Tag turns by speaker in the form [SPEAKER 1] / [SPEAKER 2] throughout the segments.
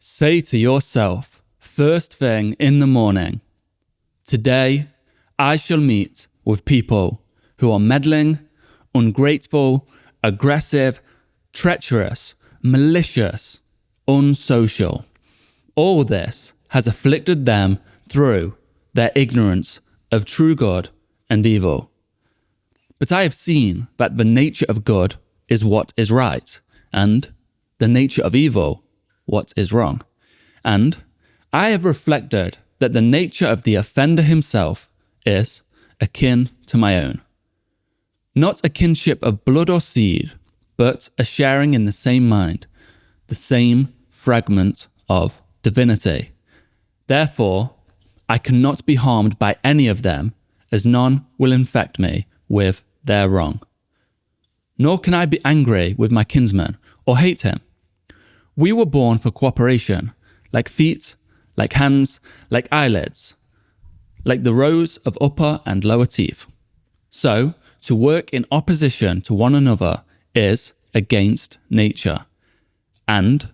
[SPEAKER 1] Say to yourself, first thing in the morning, today I shall meet with people who are meddling, ungrateful, aggressive, treacherous, malicious, unsocial. All this has afflicted them through their ignorance of true good and evil. But I have seen that the nature of good is what is right, and the nature of evil what is wrong. And I have reflected that the nature of the offender himself is akin to my own. Not a kinship of blood or seed, but a sharing in the same mind, the same fragment of divinity. Therefore, I cannot be harmed by any of them, as none will infect me with their wrong. Nor can I be angry with my kinsman or hate him. We were born for cooperation, like feet, like hands, like eyelids, like the rows of upper and lower teeth. So, to work in opposition to one another is against nature. And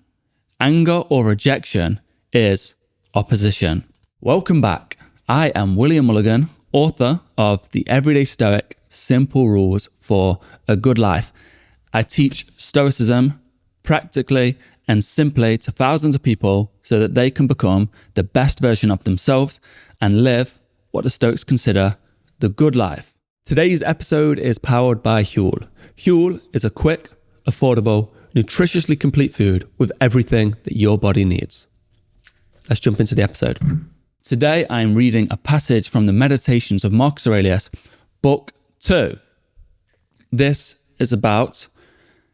[SPEAKER 1] anger or rejection is opposition. Welcome back. I am William Mulligan, author of The Everyday Stoic: Simple Rules for a Good Life. I teach Stoicism practically and simply to thousands of people so that they can become the best version of themselves and live what the Stoics consider the good life. Today's episode is powered by Huel. Huel is a quick, affordable, nutritiously complete food with everything that your body needs. Let's jump into the episode. Today I'm reading a passage from the Meditations of Marcus Aurelius, Book 2. This is about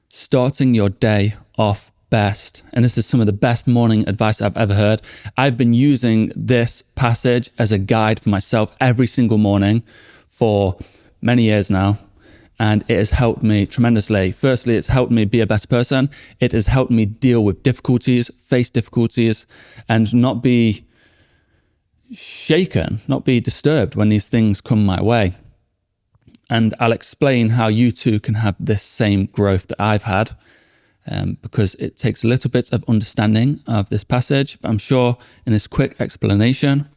[SPEAKER 1] starting your day off best. And this is some of the best morning advice I've ever heard. I've been using this passage as a guide for myself every single morning for many years now. And it has helped me tremendously. Firstly, it's helped me be a better person. It has helped me deal with difficulties, face difficulties, and not be shaken, not be disturbed when these things come my way. And I'll explain how you too can have this same growth that I've had. Because it takes a little bit of understanding of this passage. But I'm sure in this quick explanation,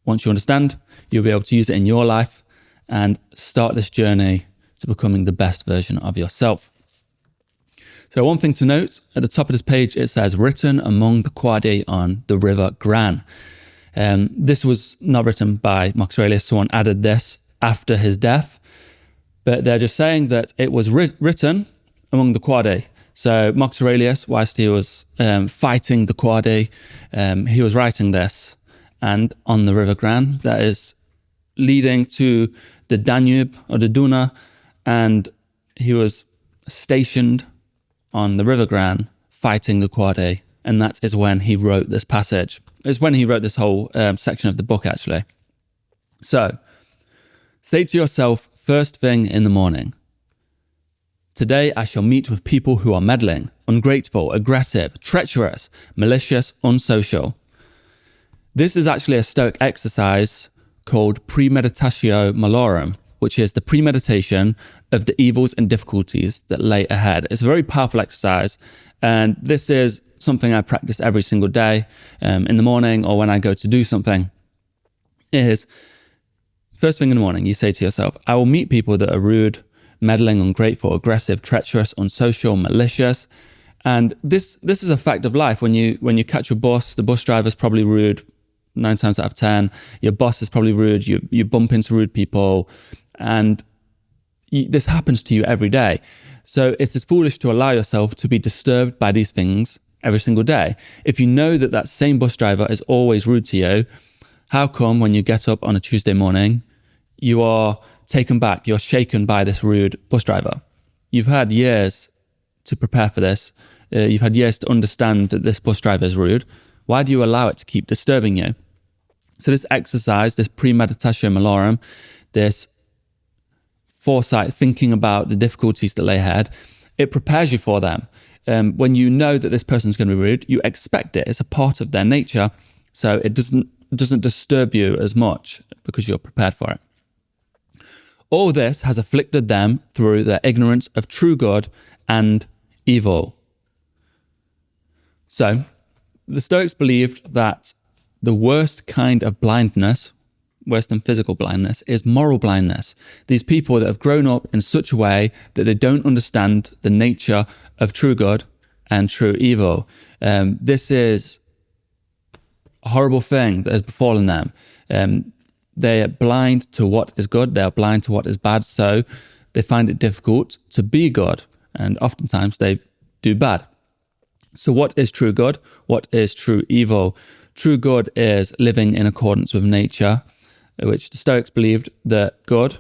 [SPEAKER 1] once you understand, you'll be able to use it in your life and start this journey to becoming the best version of yourself. So one thing to note, at the top of this page, it says, written among the Quadi on the river Gran. This was not written by Marcus Aurelius. Someone added this after his death. But they're just saying that it was written among the Quadi. So Marcus Aurelius, whilst he was fighting the Quadi, he was writing this, and on the river Gran, that is leading to the Danube or the Duna, and he was stationed on the river Gran fighting the Quadi, and that is when he wrote this passage. It's when he wrote this whole section of the book, actually. So, say to yourself first thing in the morning, today I shall meet with people who are meddling, ungrateful, aggressive, treacherous, malicious, unsocial. This is actually a Stoic exercise called Premeditatio Malorum, which is the premeditation of the evils and difficulties that lay ahead. It's a very powerful exercise, and this is something I practice every single day in the morning or when I go to do something. It is, first thing in the morning, you say to yourself, I will meet people that are rude, meddling, ungrateful, aggressive, treacherous, unsocial, malicious. And this is a fact of life. When you catch a bus, the bus driver's probably rude 9 times out of 10. Your boss is probably rude. You bump into rude people. And this happens to you every day. So it's as foolish to allow yourself to be disturbed by these things every single day. If you know that that same bus driver is always rude to you, how come when you get up on a Tuesday morning, you are taken back, you're shaken by this rude bus driver? You've had years to prepare for this. You've had years to understand that this bus driver is rude. Why do you allow it to keep disturbing you? So this exercise, this premeditatio malorum, this foresight, thinking about the difficulties that lay ahead, it prepares you for them. When you know that this person's going to be rude, you expect it. It's a part of their nature. So it doesn't disturb you as much because you're prepared for it. All this has afflicted them through their ignorance of true good and evil. So The Stoics believed that the worst kind of blindness, worse than physical blindness, is moral blindness. These people that have grown up in such a way that they don't understand the nature of true good and true evil. This is a horrible thing that has befallen them. They are blind to what is good, they are blind to what is bad, so they find it difficult to be good, and oftentimes they do bad. So what is true good? What is true evil? True good is living in accordance with nature, which the Stoics believed that good,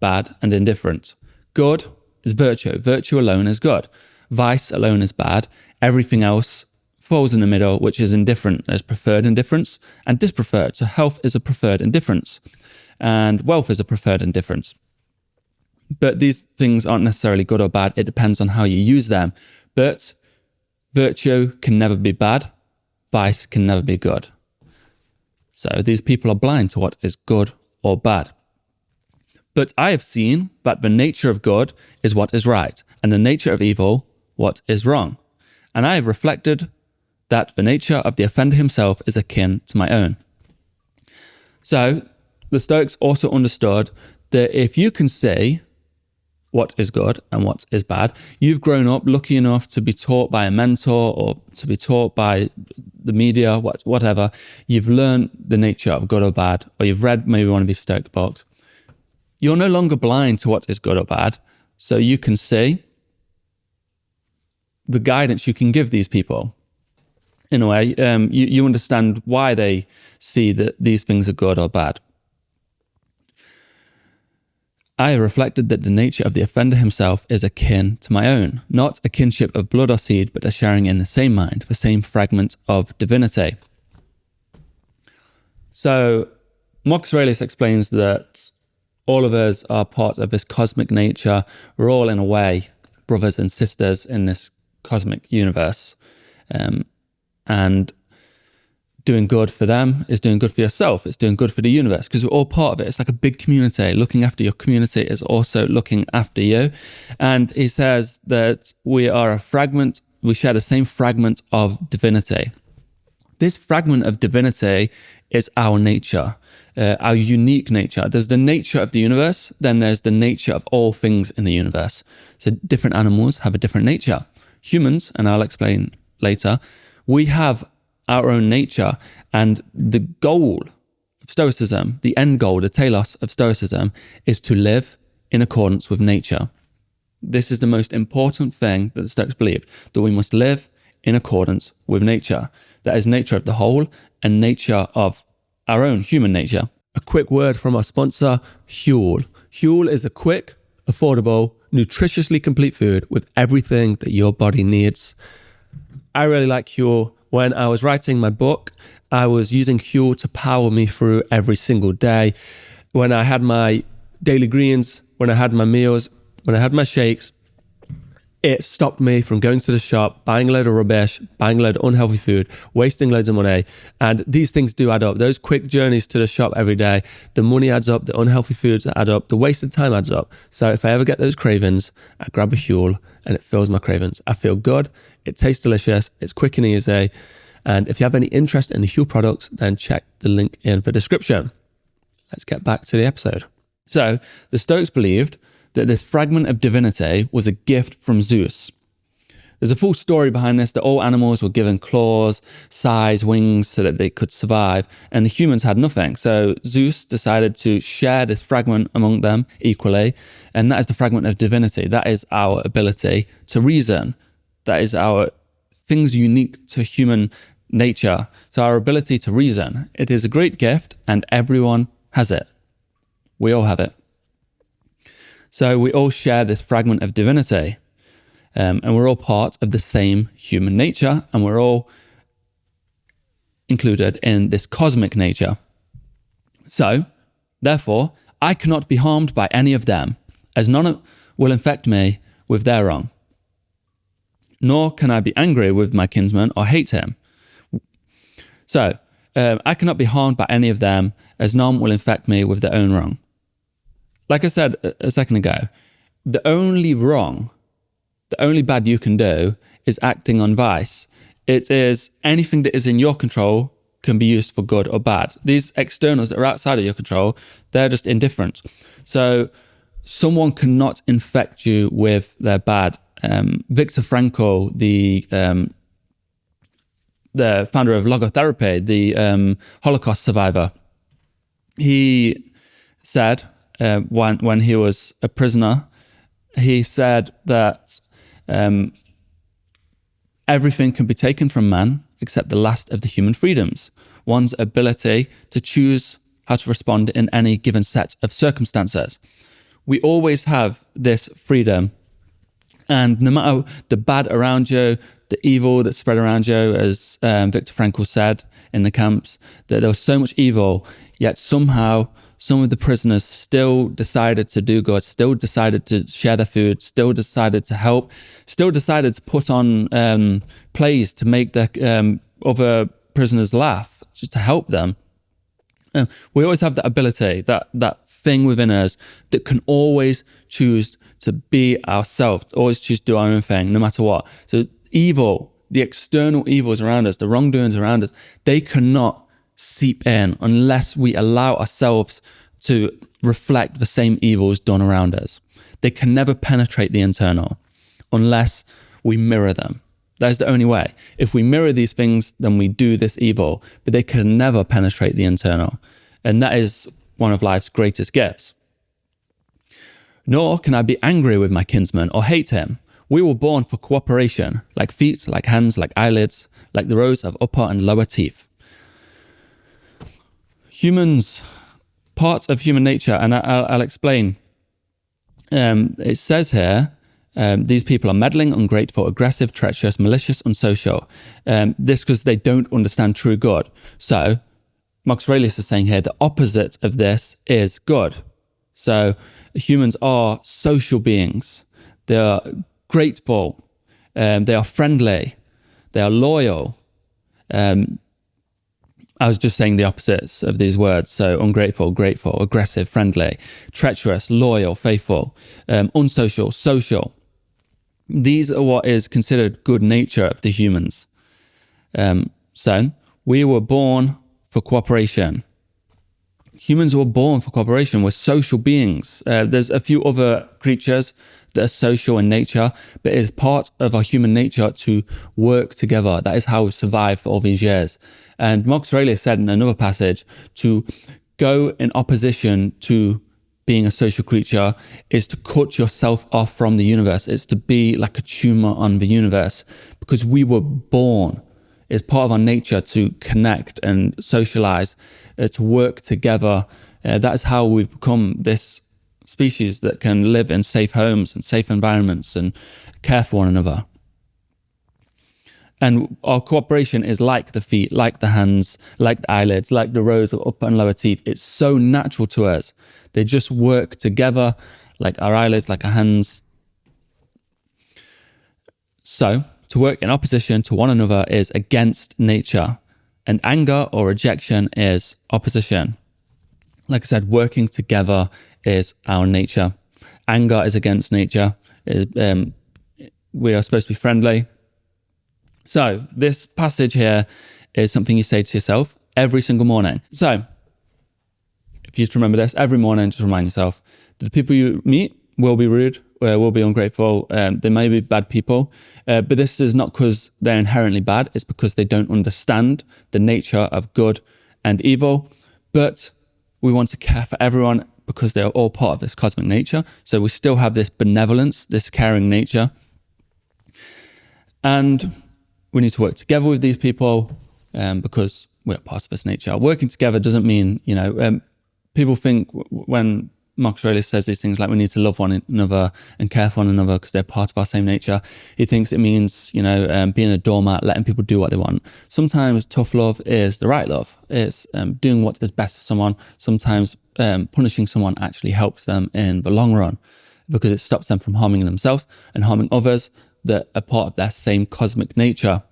[SPEAKER 1] bad, and indifferent. Good is virtue. Virtue alone is good. Vice alone is bad. Everything else falls in the middle, which is indifferent. There's preferred indifference and dispreferred. So health is a preferred indifference, and wealth is a preferred indifference. But these things aren't necessarily good or bad. It depends on how you use them. But virtue can never be bad. Vice can never be good. So these people are blind to what is good or bad. But I have seen that the nature of good is what is right, and the nature of evil what is wrong. And I have reflected that the nature of the offender himself is akin to my own. So the Stoics also understood that if you can see what is good and what is bad, you've grown up lucky enough to be taught by a mentor or to be taught by the media, whatever. You've learned the nature of good or bad, or you've read maybe one of these Stoic books. You're no longer blind to what is good or bad, so you can see the guidance you can give these people. In a way, you understand why they see that these things are good or bad. I reflected that the nature of the offender himself is akin to my own, not a kinship of blood or seed, but a sharing in the same mind, the same fragment of divinity. So Marcus Aurelius explains that all of us are part of this cosmic nature. We're all, in a way, brothers and sisters in this cosmic universe. And doing good for them is doing good for yourself. It's doing good for the universe, because we're all part of it. It's like a big community. Looking after your community is also looking after you. And he says that we are a fragment, we share the same fragment of divinity. This fragment of divinity is our nature, our unique nature. There's the nature of the universe, then there's the nature of all things in the universe. So different animals have a different nature. Humans, and I'll explain later, we have our own nature, and the goal of Stoicism, the end goal, the telos of Stoicism, is to live in accordance with nature. This is the most important thing that the Stoics believed, that we must live in accordance with nature. That is nature of the whole and nature of our own human nature. A quick word from our sponsor, Huel. Huel is a quick, affordable, nutritiously complete food with everything that your body needs. I really like Huel. When I was writing my book, I was using Huel to power me through every single day. When I had my daily greens, when I had my meals, when I had my shakes, it stopped me from going to the shop, buying a load of rubbish, buying a load of unhealthy food, wasting loads of money. And these things do add up. Those quick journeys to the shop every day, the money adds up, the unhealthy foods add up, the wasted time adds up. So if I ever get those cravings, I grab a Huel and it fills my cravings. I feel good, it tastes delicious, it's quick and easy. And if you have any interest in the Huel products, then check the link in the description. Let's get back to the episode. So the Stoics believed that this fragment of divinity was a gift from Zeus. There's a full story behind this, that all animals were given claws, size, wings, so that they could survive, and the humans had nothing. So Zeus decided to share this fragment among them equally, and that is the fragment of divinity. That is our ability to reason. That is our things unique to human nature. So our ability to reason. It is a great gift, and everyone has it. We all have it. So we all share this fragment of divinity, and we're all part of the same human nature, and we're all included in this cosmic nature. So, therefore, I cannot be harmed by any of them, as none will infect me with their wrong. Nor can I be angry with my kinsman or hate him. So, I cannot be harmed by any of them, as none will infect me with their own wrong. Like I said a second ago, the only wrong, the only bad you can do is acting on vice. it is anything that is in your control can be used for good or bad. These externals that are outside of your control, they're just indifferent. So someone cannot infect you with their bad. Viktor Frankl, the founder of logotherapy, the Holocaust survivor, he said when he was a prisoner, he said that everything can be taken from man except the last of the human freedoms, one's ability to choose how to respond in any given set of circumstances. We always have this freedom, and no matter the bad around you, the evil that's spread around you, as Viktor Frankl said in the camps, that there was so much evil, yet somehow some of the prisoners still decided to do good, still decided to share their food, still decided to help, still decided to put on plays to make their other prisoners laugh, just to help them. We always have that ability, that thing within us that can always choose to be ourselves, always choose to do our own thing, no matter what. So evil, the external evils around us, the wrongdoings around us, they cannot seep in unless we allow ourselves to reflect the same evils done around us. They can never penetrate the internal unless we mirror them. That's the only way. If we mirror these things, then we do this evil, but they can never penetrate the internal. And that is one of life's greatest gifts. Nor can I be angry with my kinsman or hate him. We were born for cooperation, like feet, like hands, like eyelids, like the rows of upper and lower teeth. Humans, part of human nature, and I'll explain. It says here, these people are meddling, ungrateful, aggressive, treacherous, malicious, unsocial. This because they don't understand true good. So Marcus Aurelius is saying here the opposite of this is good. So humans are social beings. They are grateful. They are friendly. They are loyal. I was just saying the opposites of these words. So ungrateful, grateful, aggressive, friendly, treacherous, loyal, faithful, unsocial, social. These are what is considered good nature of the humans. So we were born for cooperation. Humans were born for cooperation. We're social beings. There's a few other creatures that are social in nature, but it is part of our human nature to work together. That is how we've survived for all these years. And Marcus Aurelius said in another passage, to go in opposition to being a social creature is to cut yourself off from the universe. It's to be like a tumor on the universe, because we were born. It's part of our nature to connect and socialize, to work together. That is how we've become this species that can live in safe homes and safe environments and care for one another. And our cooperation is like the feet, like the hands, like the eyelids, like the rows of upper and lower teeth. It's so natural to us. They just work together, like our eyelids, like our hands. So, to work in opposition to one another is against nature, and anger or rejection is opposition. Like I said, working together is our nature. Anger is against nature. We are supposed to be friendly. So this passage here is something you say to yourself every single morning. So if you just remember this, every morning, just remind yourself that the people you meet will be rude, will be ungrateful. They may be bad people, but this is not because they're inherently bad. It's because they don't understand the nature of good and evil. But we want to care for everyone because they are all part of this cosmic nature. So we still have this benevolence, this caring nature. And we need to work together with these people because we're part of this nature. Working together doesn't mean, people think when Marcus Aurelius says these things like we need to love one another and care for one another because they're part of our same nature. He thinks it means, being a doormat, letting people do what they want. Sometimes tough love is the right love. It's doing what is best for someone. Sometimes punishing someone actually helps them in the long run because it stops them from harming themselves and harming others that are part of their same cosmic nature.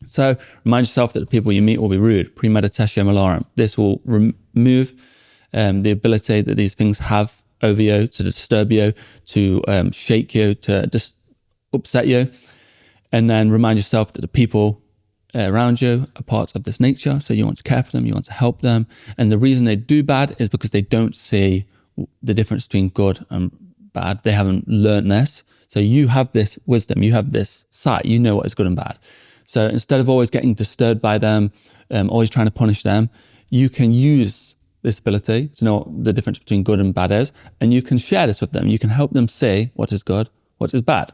[SPEAKER 1] So remind yourself that the people you meet will be rude. Premeditatio malorum. This will remove the ability that these things have over you to disturb you, to shake you, to just upset you. And then remind yourself that the people around you are parts of this nature. So you want to care for them, you want to help them. And the reason they do bad is because they don't see the difference between good and bad. They haven't learned this. So you have this wisdom, you have this sight, you know what is good and bad. So instead of always getting disturbed by them, always trying to punish them, you can use this ability to know what the difference between good and bad is, and you can share this with them. You can help them see what is good, what is bad.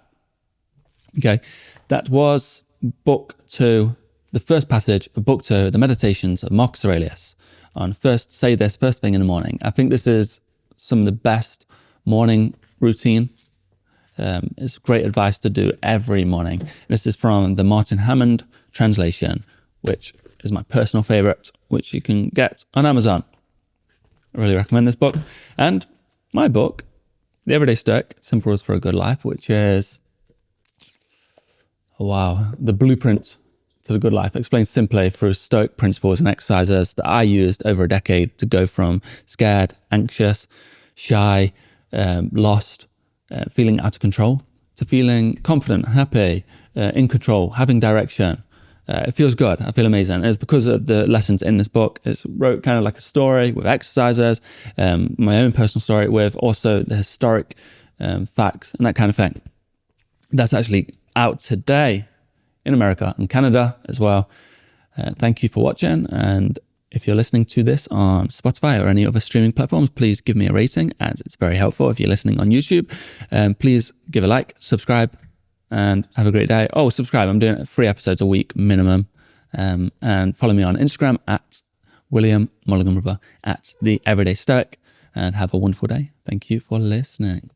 [SPEAKER 1] Okay, that was book 2, the first passage of book 2, the Meditations of Marcus Aurelius, on first say this first thing in the morning. I think this is some of the best morning routine. It's great advice to do every morning. This is from the Martin Hammond translation, which is my personal favorite, which you can get on Amazon. I really recommend this book. And my book, The Everyday Stoic, Simple Rules for a Good Life, which is, the blueprint to the good life, explained simply through Stoic principles and exercises that I used over a decade to go from scared, anxious, shy, lost, feeling out of control, to feeling confident, happy, in control, having direction. It feels good. I feel amazing. It's because of the lessons in this book. It's wrote kind of like a story with exercises, my own personal story with also the historic facts and that kind of thing. That's actually out today in America and Canada as well. Thank you for watching. And if you're listening to this on Spotify or any other streaming platforms, please give me a rating, as it's very helpful. If you're listening on YouTube, please give a like, subscribe, and have a great day. Oh, subscribe. I'm doing 3 episodes a week minimum. And follow me on Instagram at William Mulligan, at the Everyday Stoic, and have a wonderful day. Thank you for listening.